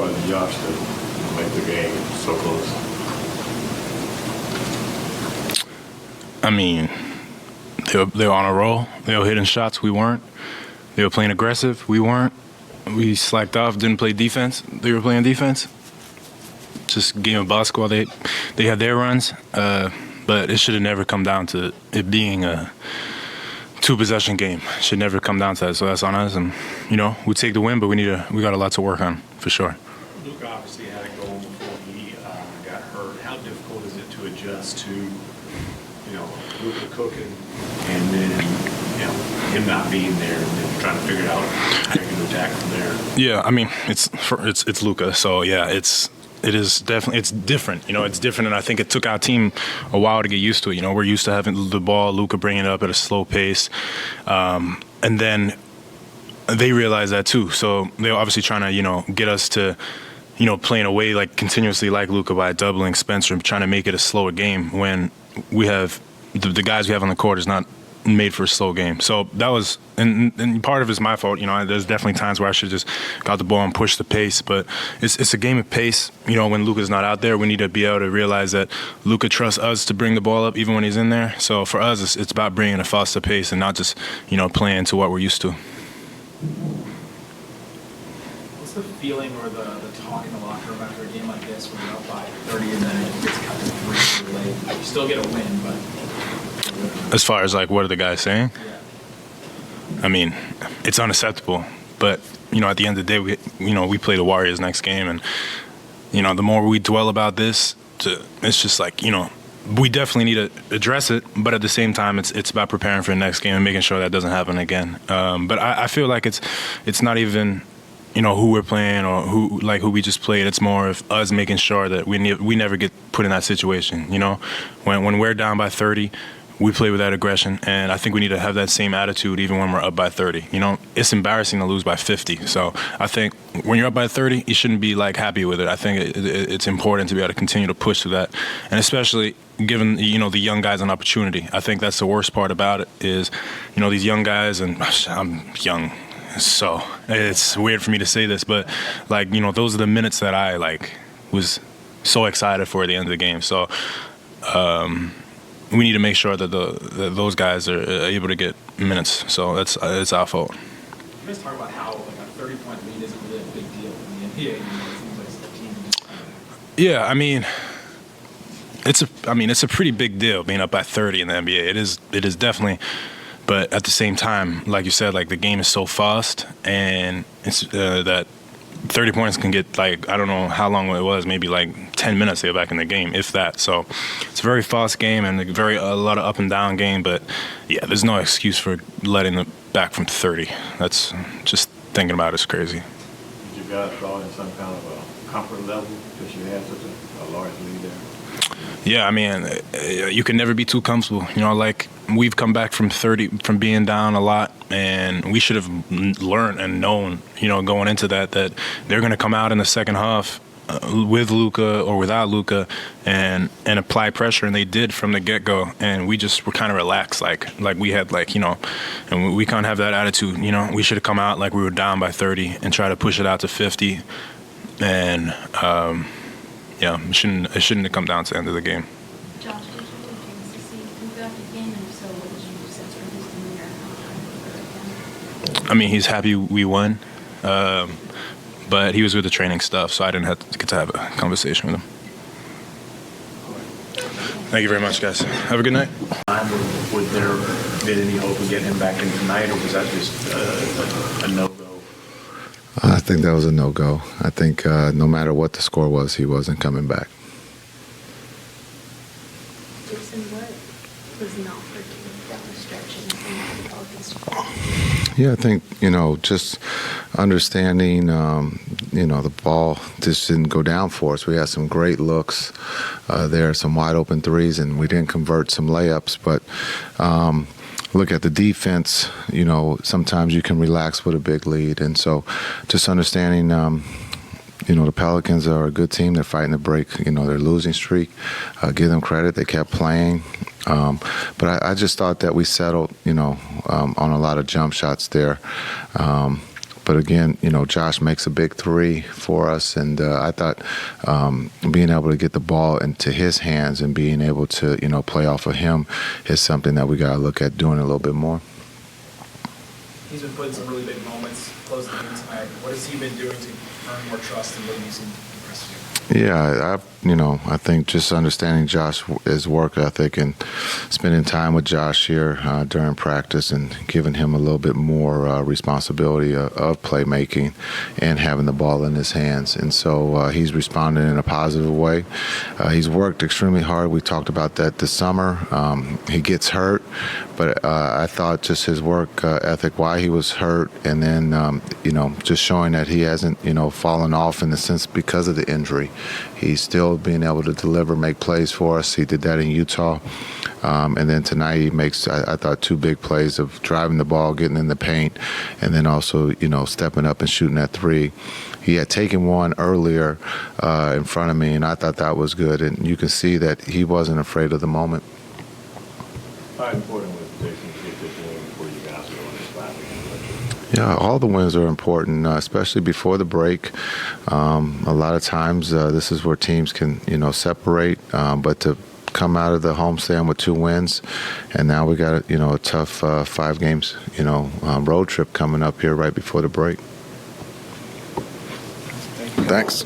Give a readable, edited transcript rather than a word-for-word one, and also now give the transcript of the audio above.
hard on Josh to make the game so close? I mean, they were on a roll. They were hitting shots. We weren't. They were playing aggressive. We weren't. We slacked off, didn't play defense. They were playing defense. Just game of basketball. They had their runs, but it should have never come down to it being a two-possession game. It should never come down to that. So that's on us. And we take the win, but we got a lot to work on for sure. Luka obviously had a goal before he got hurt. How difficult is it to adjust to, Luka cooking and then, him not being there and then trying to figure out how you're going to attack from there? Yeah, I mean, it's Luka, so yeah, it is definitely it's different. It's different, and I think it took our team a while to get used to it. We're used to having the ball, Luka bringing it up at a slow pace, and then they realize that too. So they're obviously trying to get us to playing away like continuously like Luka by doubling Spencer and trying to make it a slower game when we have the guys we have on the court is not made for a slow game. So that was, and part of it's my fault. There's definitely times where I should just got the ball and pushed the pace, but it's a game of pace. When Luka's not out there, we need to be able to realize that Luka trusts us to bring the ball up even when he's in there. So for us, it's about bringing a faster pace and not just, playing to what we're used to. What's the feeling or the talk in the locker room after a game like this when you're up by 30 and then it gets cut to 3 late? You still get a win, but... As far as, what are the guys saying? Yeah. I mean, it's unacceptable. But, at the end of the day, we play the Warriors next game. And, the more we dwell about this, it's just we definitely need to address it. But at the same time, it's about preparing for the next game and making sure that doesn't happen again. But I feel like it's not even... who we're playing or who we just played. It's more of us making sure that we never get put in that situation. When we're down by 30, we play with that aggression, and I think we need to have that same attitude even when we're up by 30. It's embarrassing to lose by 50. So I think when you're up by 30, you shouldn't be happy with it. I think it's important to be able to continue to push through that, and especially giving the young guys an opportunity. I think that's the worst part about it is these young guys, and I'm young. So it's weird for me to say this, but those are the minutes that I was so excited for at the end of the game. So we need to make sure that that those guys are able to get minutes. So it's our fault. You guys talk about how a 30-point lead isn't really a big deal in the NBA. It seems like the team just Yeah, I mean, it's a pretty big deal being up by 30 in the NBA. It is definitely. But at the same time, like you said, the game is so fast, and it's that 30 points can get I don't know how long it was, maybe 10 minutes they were back in the game, if that. So it's a very fast game and a lot of up and down game. But yeah, there's no excuse for letting them back from 30. That's just thinking about it's crazy. Did you guys draw in some kind of a comfort level because you had such a large lead there? Yeah, I mean, you can never be too comfortable. We've come back from 30, from being down a lot, and we should have learned and known, going into that they're going to come out in the second half with Luka or without Luka and apply pressure, and they did from the get-go. And we just were kind of relaxed, we had and we can't have that attitude. We should have come out like we were down by 30 and try to push it out to 50, and. Yeah, it shouldn't have come down to the end of the game. Josh, did you get a chance to see Luka after the game, and if so, what did you sense from his demeanor? I mean, he's happy we won, but he was with the training stuff, so I didn't get to have a conversation with him. Thank you very much, guys. Have a good night. Would there have been any hope of getting him back in tonight, or was that just a no-go? I think that was a no-go. I think no matter what the score was, he wasn't coming back. Jason, what was not working down the stretch in the Pelicans? Yeah, I think, just understanding, the ball just didn't go down for us. We had some great looks there, some wide open threes, and we didn't convert some layups. But look at the defense, sometimes you can relax with a big lead. And so just understanding, the Pelicans are a good team. They're fighting to break, their losing streak. Give them credit. They kept playing. But I just thought that we settled, on a lot of jump shots there. But again, Josh makes a big three for us, and I thought being able to get the ball into his hands and being able to, play off of him is something that we got to look at doing a little bit more. He's been putting some really big moments close to the game tonight. What has he been doing to earn more trust and what have you seen impress you? Yeah, I think just understanding his work ethic and spending time with Josh here during practice and giving him a little bit more responsibility of playmaking and having the ball in his hands. And so he's responded in a positive way. He's worked extremely hard. We talked about that this summer. He gets hurt, but I thought just his work ethic, why he was hurt, and then, just showing that he hasn't, fallen off in the sense because of the injury. He's still being able to deliver, make plays for us. He did that in Utah. And then tonight he makes, I thought, 2 big plays of driving the ball, getting in the paint, and then also, stepping up and shooting that 3. He had taken one earlier in front of me, and I thought that was good. And you can see that he wasn't afraid of the moment. How important was Jason to get this win before you guys go on this 5-game? Yeah, all the wins are important, especially before the break. A lot of times this is where teams can, separate, but to come out of the homestand with 2 wins, and now we got, a tough 5 games, road trip coming up here right before the break. Thanks.